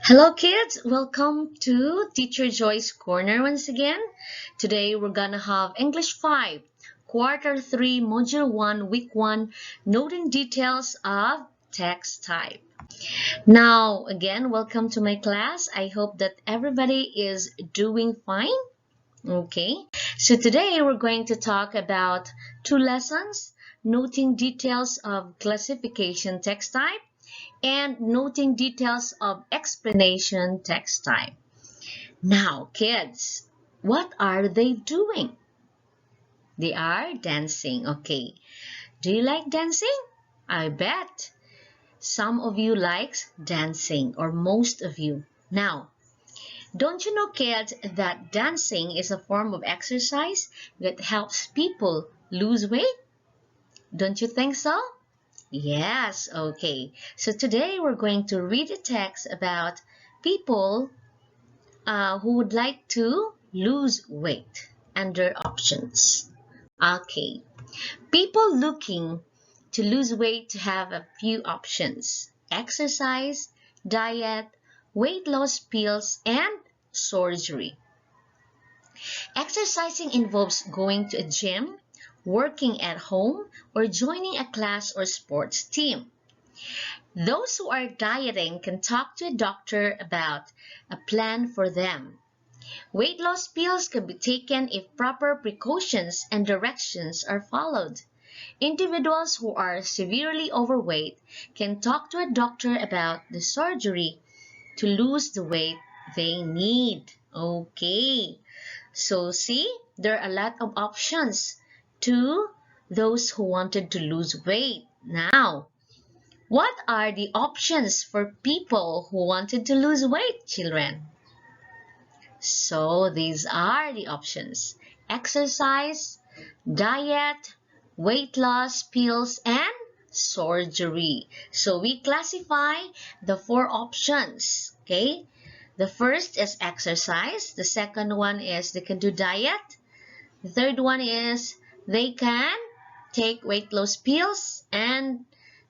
Hello kids, welcome to Teacher Joy's Corner once again. Today we're gonna have English 5, Quarter 3, Module 1, Week 1, noting details of text type. Now again, welcome to my class. I hope that everybody is doing fine. Okay, so today we're going to talk about two lessons, noting details of classification text type and noting details of explanation text type. Now, kids, what are they doing? They are dancing. Okay. Do you like dancing? I bet some of you likes dancing, or most of you. Now, don't you know, kids, that dancing is a form of exercise that helps people lose weight? Don't you think so? Yes, okay. So today we're going to read a text about people who would like to lose weight and their options. Okay. People looking to lose weight have a few options: exercise, diet, weight loss pills, and surgery. Exercising involves going to a gym, working at home, or joining a class or sports team. Those who are dieting can talk to a doctor about a plan for them. Weight loss pills can be taken if proper precautions and directions are followed. Individuals who are severely overweight can talk to a doctor about the surgery to lose the weight they need. Okay, so see, there are a lot of options to those who wanted to lose weight. Now, what are the options for people who wanted to lose weight, children? So these are the options: exercise, diet, weight loss pills, and surgery. So we classify the four options, okay? The first is exercise. The second one is they can do diet. The third one is they can take weight loss pills. And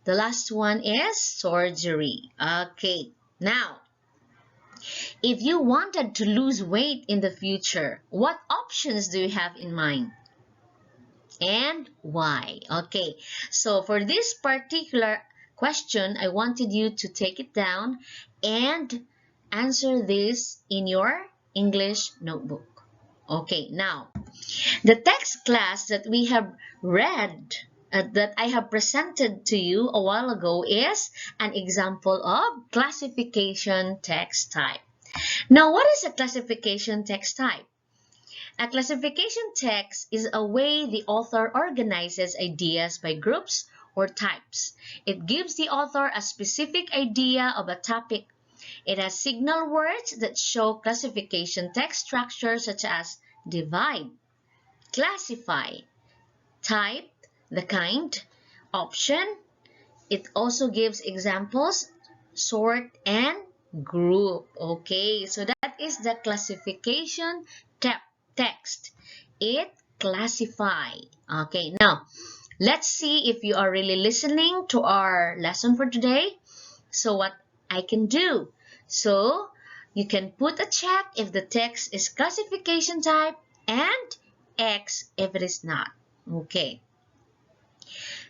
the last one is surgery. Okay, now, if you wanted to lose weight in the future, what options do you have in mind? And why? Okay, so for this particular question, I wanted you to take it down and answer this in your English notebook. Okay, now, the text class that we have read, that I have presented to you a while ago, is an example of classification text type. Now, what is a classification text type? A classification text is a way the author organizes ideas by groups or types. It gives the author a specific idea of a topic. It has signal words that show classification text structure, such as divide, classify, type, the kind, option. It also gives examples, sort, and group. Okay, so that is the classification text. It classify. Okay, now let's see if you are really listening to our lesson for today. So what I can do? So you can put a check if the text is classification type and X if it is not. Okay.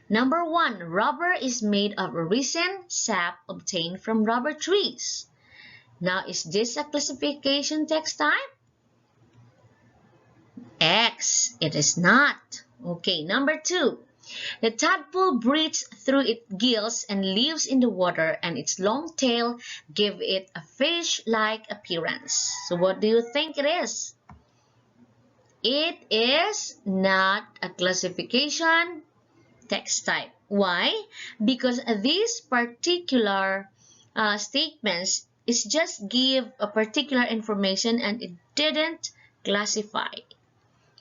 Number 1, rubber is made of resin sap obtained from rubber trees. Now, is this a classification text type? X. It is not. Okay, number 2. The tadpole breathes through its gills and lives in the water, and its long tail give it a fish-like appearance. So what do you think it is? It is not a classification text type. Why? Because these particular statements is just give a particular information and it didn't classify.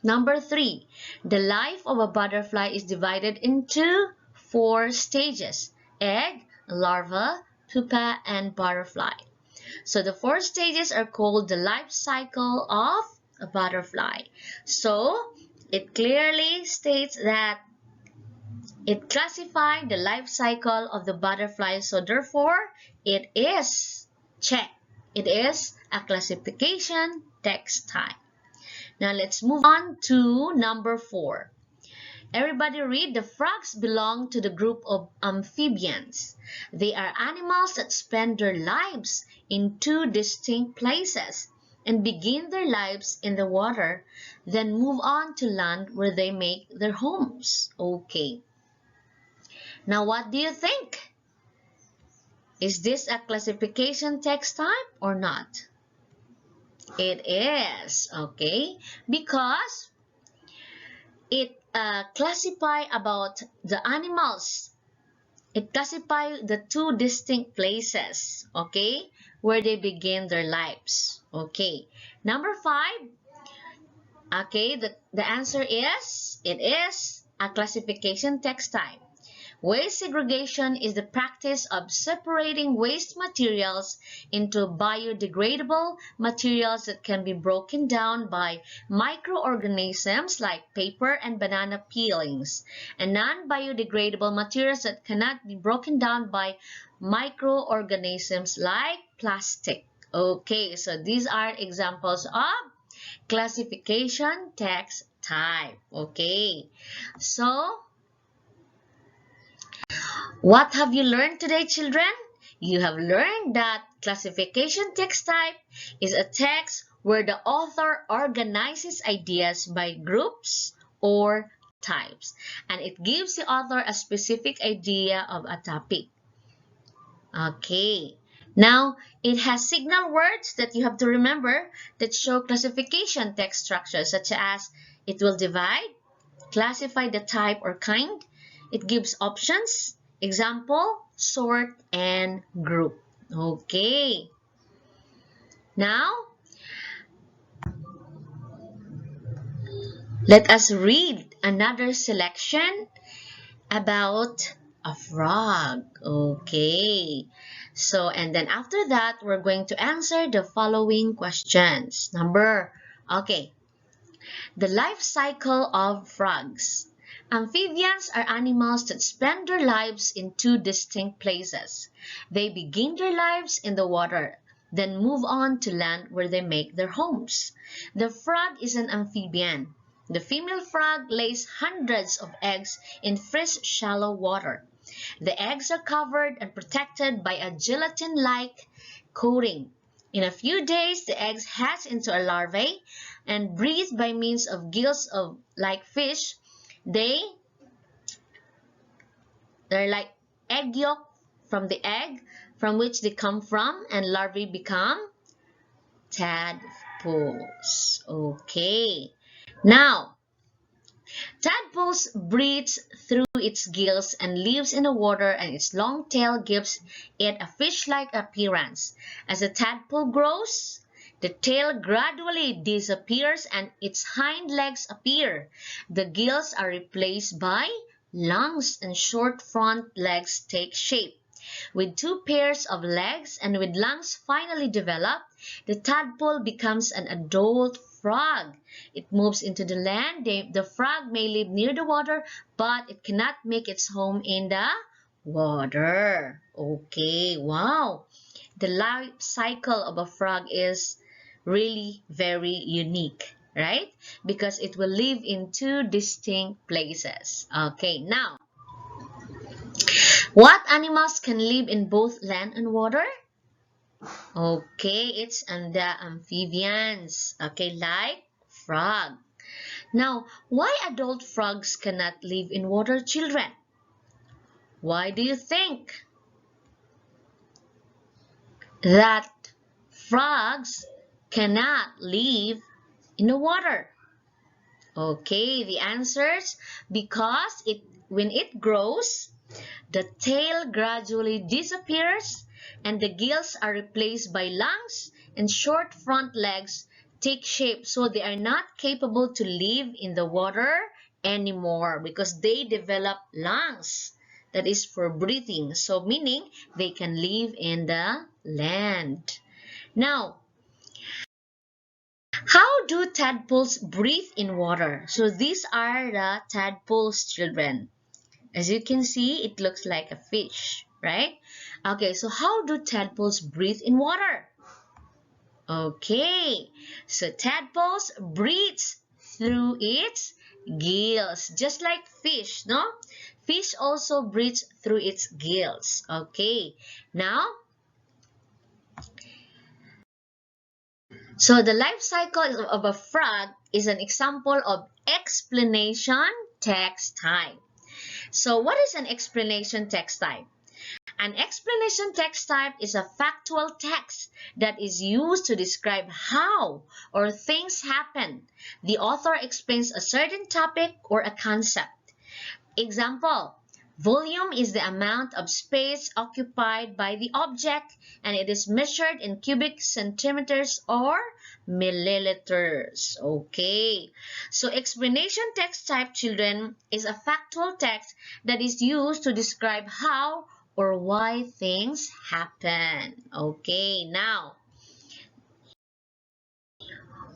Number 3, the life of a butterfly is divided into 4 stages: egg, larva, pupa, and butterfly. So the 4 stages are called the life cycle of a butterfly. So it clearly states that it classified the life cycle of the butterfly, so therefore it is check. It is a classification text type. Now let's move on to number 4. Everybody read, the frogs belong to the group of amphibians. They are animals that spend their lives in 2 distinct places and begin their lives in the water, then move on to land where they make their homes. Okay. Now what do you think? Is this a classification text type or not? It is, okay, because it classify about the animals. It classify the 2 distinct places, okay, where they begin their lives. Okay, number 5, okay, the answer is, it is a classification text type. Waste segregation is the practice of separating waste materials into biodegradable materials that can be broken down by microorganisms like paper and banana peelings, and non-biodegradable materials that cannot be broken down by microorganisms like plastic. Okay, so these are examples of classification text type. Okay, so what have you learned today, children? You have learned that classification text type is a text where the author organizes ideas by groups or types, and it gives the author a specific idea of a topic. Okay, now it has signal words that you have to remember that show classification text structures, such as it will divide, classify the type or kind. It gives options, example, sort, and group. Okay. Now, let us read another selection about a frog. Okay. So, and then after that, we're going to answer the following questions. Okay. The life cycle of frogs. Amphibians are animals that spend their lives in 2 distinct places. They begin their lives in the water, then move on to land where they make their homes. The frog is an amphibian. The female frog lays hundreds of eggs in fresh, shallow water. The eggs are covered and protected by a gelatin-like coating. In a few days, the eggs hatch into a larvae and breathe by means of gills of like fish. They're like egg yolk from the egg from which they come from, and larvae become tadpoles. Okay. Now, tadpoles breathes through its gills and lives in the water, and its long tail gives it a fish-like appearance. As the tadpole grows, the tail gradually disappears and its hind legs appear. The gills are replaced by lungs and short front legs take shape. With 2 pairs of legs and with lungs finally developed, the tadpole becomes an adult frog. It moves into the land. The frog may live near the water, but it cannot make its home in the water. Okay, wow. The life cycle of a frog is really very unique, right? Because it will live in 2 distinct places. Okay, now, what animals can live in both land and water? Okay, it's the amphibians. Okay, like frog. Now, why adult frogs cannot live in water, children? Why do you think that frogs cannot live in the water? Okay, the answers, because when it grows, the tail gradually disappears and the gills are replaced by lungs, and short front legs take shape, so they are not capable to live in the water anymore because they develop lungs that is for breathing, so meaning they can live in the land. Now, how do tadpoles breathe in water? So these are the tadpoles, children. As you can see, it looks like a fish, right? Okay, so how do tadpoles breathe in water? Okay, so tadpoles breathes through its gills, just like fish, no? Fish also breathes through its gills. Okay, now, so the life cycle of a frog is an example of explanation text type. So what is an explanation text type? An explanation text type is a factual text that is used to describe how or things happen. The author explains a certain topic or a concept. Example, volume is the amount of space occupied by the object, and it is measured in cubic centimeters or milliliters. Okay, so explanation text type, children, is a factual text that is used to describe how or why things happen. Okay, now,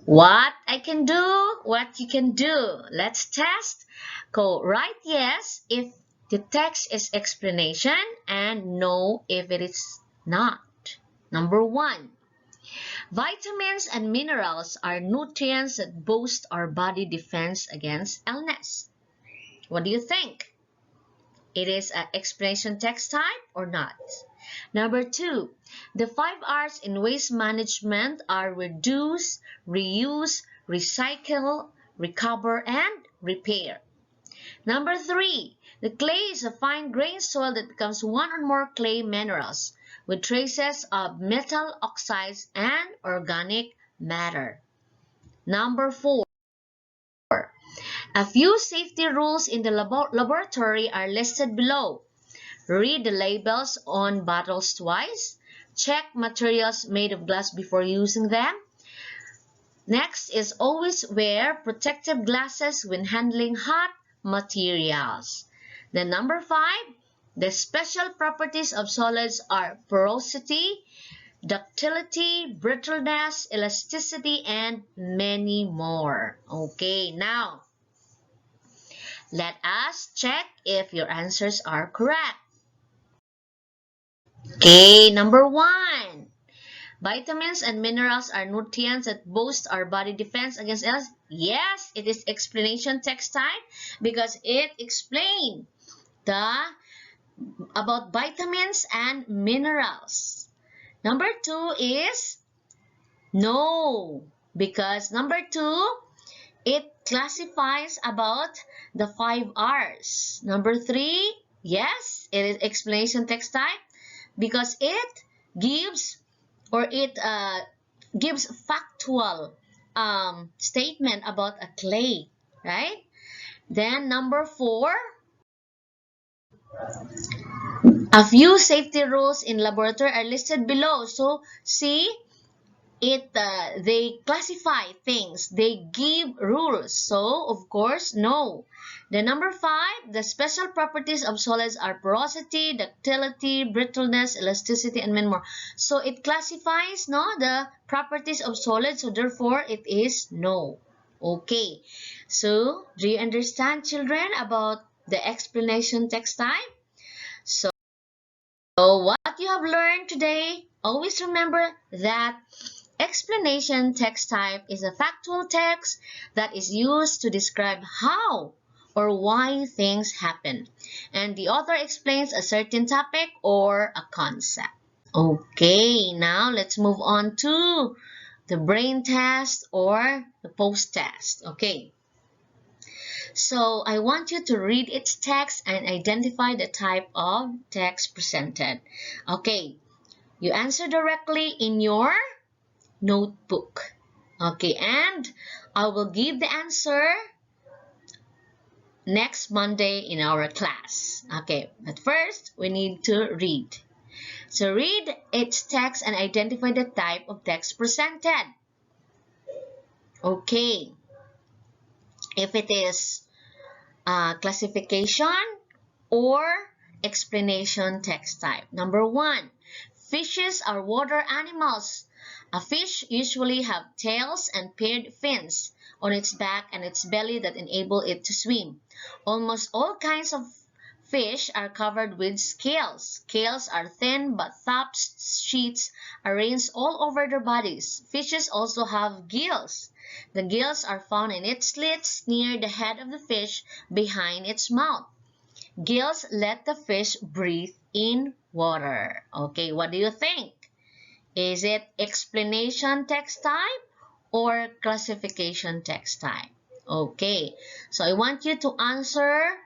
what I can do, what you can do. Let's test. Go write yes if the text is explanation and no if it is not. Number one, vitamins and minerals are nutrients that boost our body defense against illness. What do you think? It is an explanation text type or not? Number two, the 5 R's in waste management are reduce, reuse, recycle, recover, and repair. Number three, the clay is a fine grained soil that becomes one or more clay minerals with traces of metal oxides and organic matter. Number four, a few safety rules in the laboratory are listed below. Read the labels on bottles twice. Check materials made of glass before using them. Next is always wear protective glasses when handling hot materials. Then number five, the special properties of solids are porosity, ductility, brittleness, elasticity, and many more. Okay, now let us check if your answers are correct. Okay, number one. Vitamins and minerals are nutrients that boost our body defense against illness. Yes, it is explanation text type because it explained the about vitamins and minerals. Number two is no, because number two, it classifies about the 5 R's. Number three, yes, it is explanation text type because it gives or it gives factual statement about a clay, right? Then number four, a few safety rules in laboratory are listed below. So see, they classify things, they give rules, so of course no. The number five, the special properties of solids are porosity, ductility, brittleness, elasticity, and many more. So it classifies no the properties of solids, so therefore it is no. Okay, so do you understand, children, about the explanation text type? So what you have learned today, always remember that explanation text type is a factual text that is used to describe how or why things happen, and the author explains a certain topic or a concept. Okay, now let's move on to the brain test or the post test. Okay, so I want you to read its text and identify the type of text presented. Okay, you answer directly in your notebook. Okay, and I will give the answer next Monday in our class. Okay, but first we need to read. So read its text and identify the type of text presented. Okay, if it is classification or explanation text type. Number one, fishes are water animals. A fish usually have tails and paired fins on its back and its belly that enable it to swim. Almost all kinds of fish are covered with scales. Scales are thin but tough sheets arranged all over their bodies. Fishes also have gills. The gills are found in its slits near the head of the fish behind its mouth. Gills let the fish breathe in water. Okay, what do you think? Is it explanation text type or classification text type? Okay, so I want you to answer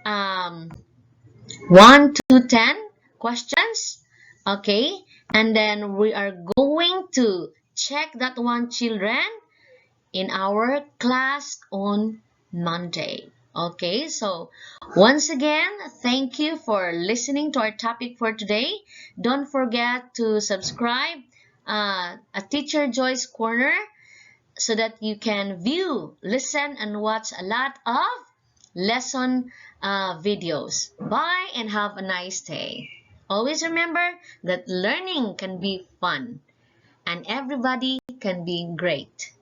um, 1 to 10 questions. Okay, and then we are going to check that one, children, in our class on Monday. Okay, so once again, thank you for listening to our topic for today. Don't forget to subscribe a Teacher Joy's Corner so that you can view, listen, and watch a lot of lesson videos. Bye and have a nice day. Always remember that learning can be fun and everybody can be great.